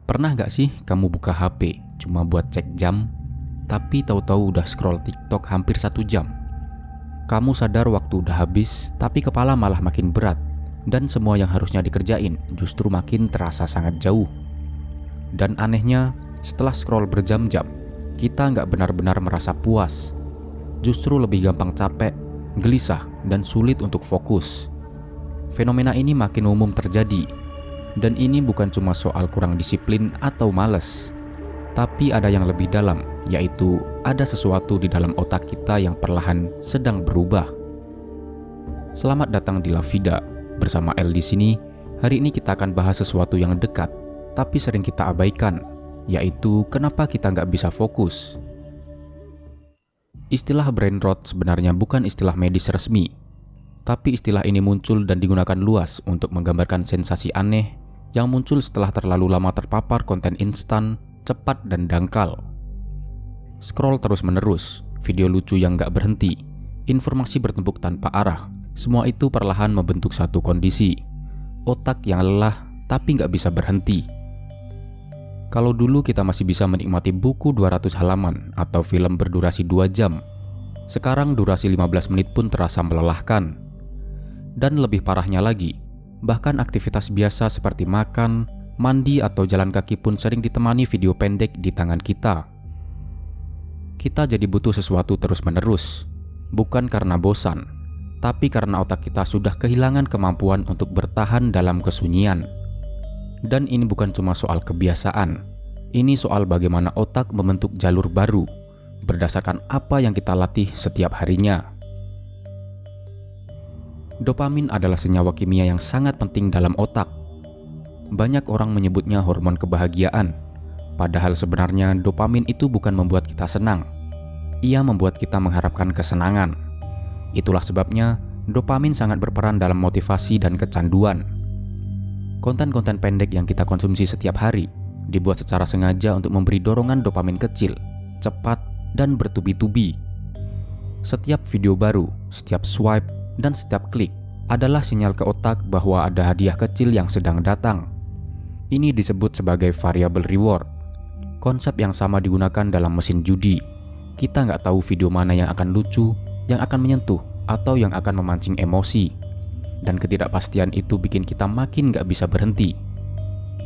Pernah gak sih kamu buka HP cuma buat cek jam, tapi tahu-tahu udah scroll TikTok hampir 1 jam? Kamu sadar waktu udah habis, tapi kepala malah makin berat, dan semua yang harusnya dikerjain justru makin terasa sangat jauh. Dan anehnya, setelah scroll berjam-jam, kita nggak benar-benar merasa puas. Justru lebih gampang capek, gelisah, dan sulit untuk fokus. Fenomena ini makin umum terjadi, dan ini bukan cuma soal kurang disiplin atau malas, tapi ada yang lebih dalam, yaitu ada sesuatu di dalam otak kita yang perlahan sedang berubah. Selamat datang di La Vida, bersama El di sini. Hari ini kita akan bahas sesuatu yang dekat, tapi sering kita abaikan, yaitu kenapa kita nggak bisa fokus. Istilah brain rot sebenarnya bukan istilah medis resmi, tapi istilah ini muncul dan digunakan luas untuk menggambarkan sensasi aneh yang muncul setelah terlalu lama terpapar konten instan, cepat, dan dangkal. Scroll terus-menerus, video lucu yang gak berhenti, informasi bertumpuk tanpa arah, semua itu perlahan membentuk satu kondisi. Otak yang lelah tapi gak bisa berhenti. Kalau dulu kita masih bisa menikmati buku 200 halaman atau film berdurasi 2 jam, sekarang durasi 15 menit pun terasa melelahkan. Dan lebih parahnya lagi, bahkan aktivitas biasa seperti makan, mandi, atau jalan kaki pun sering ditemani video pendek di tangan kita. Kita jadi butuh sesuatu terus-menerus, bukan karena bosan, tapi karena otak kita sudah kehilangan kemampuan untuk bertahan dalam kesunyian. Dan ini bukan cuma soal kebiasaan, ini soal bagaimana otak membentuk jalur baru, berdasarkan apa yang kita latih setiap harinya. Dopamin adalah senyawa kimia yang sangat penting dalam otak. Banyak orang menyebutnya hormon kebahagiaan, padahal sebenarnya dopamin itu bukan membuat kita senang. Ia membuat kita mengharapkan kesenangan. Itulah sebabnya dopamin sangat berperan dalam motivasi dan kecanduan. Konten-konten pendek yang kita konsumsi setiap hari dibuat secara sengaja untuk memberi dorongan dopamin kecil, cepat, dan bertubi-tubi. Setiap video baru, setiap swipe, dan setiap klik adalah sinyal ke otak bahwa ada hadiah kecil yang sedang datang. Ini disebut sebagai variable reward. Konsep yang sama digunakan dalam mesin judi. Kita nggak tahu video mana yang akan lucu, yang akan menyentuh, atau yang akan memancing emosi. Dan ketidakpastian itu bikin kita makin nggak bisa berhenti.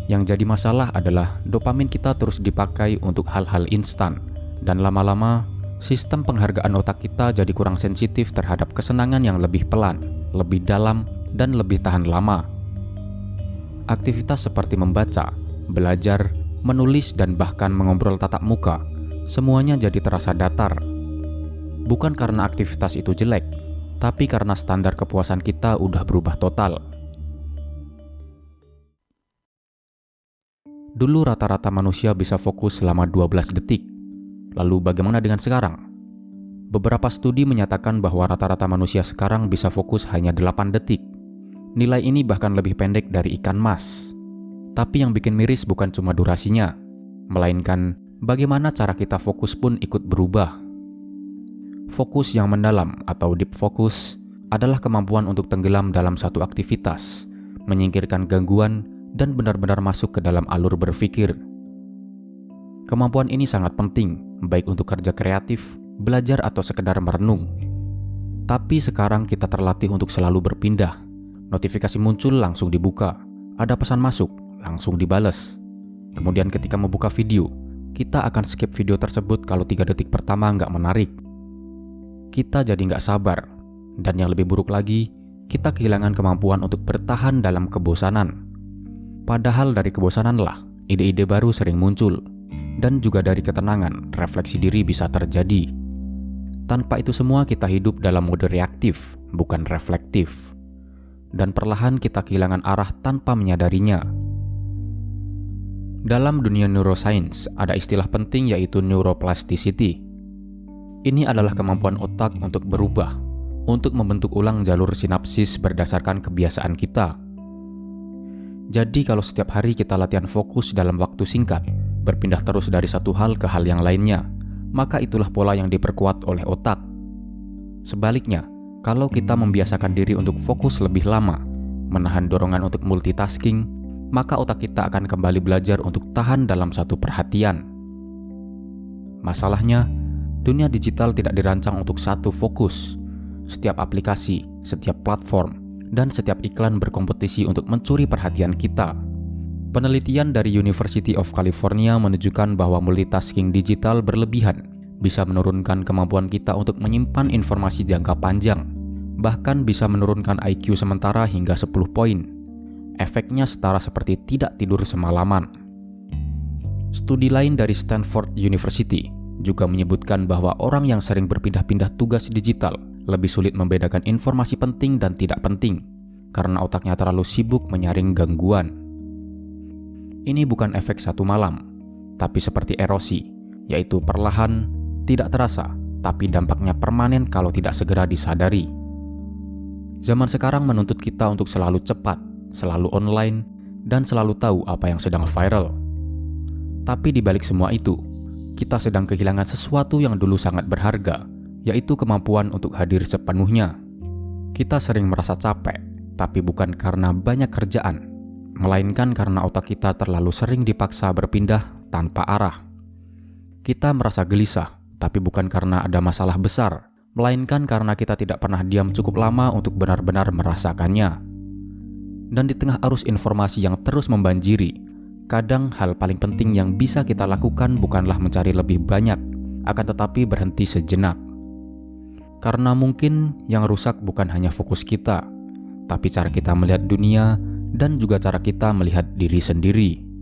Yang jadi masalah adalah dopamin kita terus dipakai untuk hal-hal instan, dan lama-lama sistem penghargaan otak kita jadi kurang sensitif terhadap kesenangan yang lebih pelan, lebih dalam, dan lebih tahan lama. Aktivitas seperti membaca, belajar, menulis, dan bahkan mengobrol tatap muka, semuanya jadi terasa datar. Bukan karena aktivitas itu jelek, tapi karena standar kepuasan kita udah berubah total. Dulu rata-rata manusia bisa fokus selama 12 detik. Lalu bagaimana dengan sekarang? Beberapa studi menyatakan bahwa rata-rata manusia sekarang bisa fokus hanya 8 detik. Nilai ini bahkan lebih pendek dari ikan mas. Tapi yang bikin miris bukan cuma durasinya, melainkan bagaimana cara kita fokus pun ikut berubah. Fokus yang mendalam atau deep focus adalah kemampuan untuk tenggelam dalam satu aktivitas, menyingkirkan gangguan, dan benar-benar masuk ke dalam alur berpikir. Kemampuan ini sangat penting, baik untuk kerja kreatif, belajar, atau sekedar merenung. Tapi sekarang kita terlatih untuk selalu berpindah. Notifikasi muncul, langsung dibuka. Ada pesan masuk, langsung dibales. Kemudian ketika membuka video, kita akan skip video tersebut kalau 3 detik pertama nggak menarik. Kita jadi nggak sabar. Dan yang lebih buruk lagi, kita kehilangan kemampuan untuk bertahan dalam kebosanan. Padahal dari kebosananlah, ide-ide baru sering muncul. Dan juga dari ketenangan, refleksi diri bisa terjadi. Tanpa itu semua kita hidup dalam mode reaktif, bukan reflektif. Dan perlahan kita kehilangan arah tanpa menyadarinya. Dalam dunia neuroscience, ada istilah penting yaitu neuroplasticity. Ini adalah kemampuan otak untuk berubah, untuk membentuk ulang jalur sinapsis berdasarkan kebiasaan kita. Jadi kalau setiap hari kita latihan fokus dalam waktu singkat, berpindah terus dari satu hal ke hal yang lainnya, maka itulah pola yang diperkuat oleh otak. Sebaliknya, kalau kita membiasakan diri untuk fokus lebih lama, menahan dorongan untuk multitasking, maka otak kita akan kembali belajar untuk tahan dalam satu perhatian. Masalahnya, dunia digital tidak dirancang untuk satu fokus. Setiap aplikasi, setiap platform, dan setiap iklan berkompetisi untuk mencuri perhatian kita. Penelitian dari University of California menunjukkan bahwa multitasking digital berlebihan bisa menurunkan kemampuan kita untuk menyimpan informasi jangka panjang, bahkan bisa menurunkan IQ sementara hingga 10 poin. Efeknya setara seperti tidak tidur semalaman. Studi lain dari Stanford University juga menyebutkan bahwa orang yang sering berpindah-pindah tugas digital lebih sulit membedakan informasi penting dan tidak penting karena otaknya terlalu sibuk menyaring gangguan. Ini bukan efek satu malam, tapi seperti erosi, yaitu perlahan, tidak terasa, tapi dampaknya permanen kalau tidak segera disadari. Zaman sekarang menuntut kita untuk selalu cepat, selalu online, dan selalu tahu apa yang sedang viral. Tapi di balik semua itu, kita sedang kehilangan sesuatu yang dulu sangat berharga, yaitu kemampuan untuk hadir sepenuhnya. Kita sering merasa capek, tapi bukan karena banyak kerjaan, melainkan karena otak kita terlalu sering dipaksa berpindah tanpa arah. Kita merasa gelisah, tapi bukan karena ada masalah besar, melainkan karena kita tidak pernah diam cukup lama untuk benar-benar merasakannya. Dan di tengah arus informasi yang terus membanjiri, kadang hal paling penting yang bisa kita lakukan bukanlah mencari lebih banyak, akan tetapi berhenti sejenak. Karena mungkin yang rusak bukan hanya fokus kita, tapi cara kita melihat dunia dan juga cara kita melihat diri sendiri.